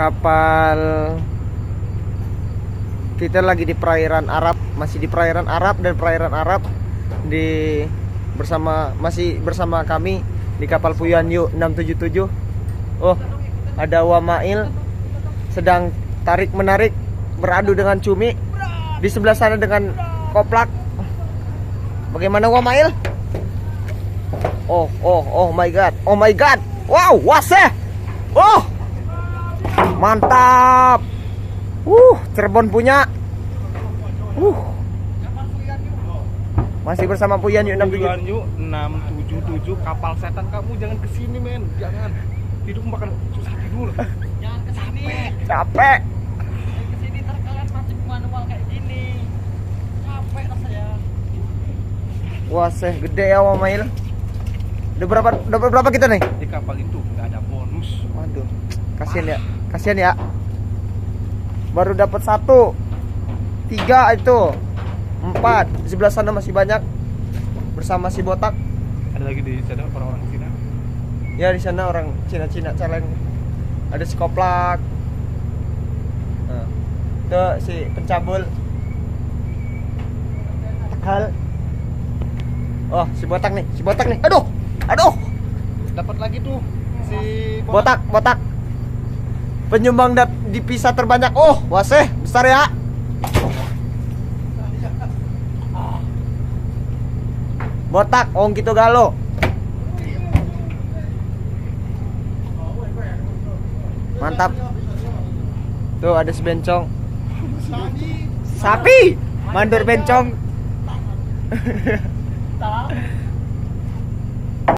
kapal. Kita lagi di perairan Arab, masih di perairan Arab dan perairan Arab masih bersama kami di kapal Puyanyu 677. Oh, ada Wamail sedang tarik menarik beradu dengan cumi. Di sebelah sana dengan koplak. Bagaimana Wamail? Oh my god. Oh my god. Wow, waseh. Oh. Mantap. Cirebon punya. Masih bersama Puyanyu 677 kapal setan. Kamu jangan kesini men, jangan. Hidup makan susah tidur. Jangan kesini. Capek. Kesini ntar kalian masih manual kayak gini. Capek rasanya. Waseh gede ya Wamail. Udah berapa kita nih? Di kapal itu nggak ada bonus. Waduh, kasihan ya. Baru dapat 1, 3 itu, 4. Di sebelah sana masih banyak bersama si botak. Ada lagi di sana orang-orang Cina. Ya di sana orang Cina challenge. Ada si koplak. Nah, itu si pencabul. Tekal. Oh, si botak nih. Aduh. Dapat lagi tuh si Botak. Penyumbang dipisah terbanyak. Oh, waseh, besar ya. Botak, ong gitu galo. Mantap. Tuh ada si bencong. Sapi. Mandor bencong.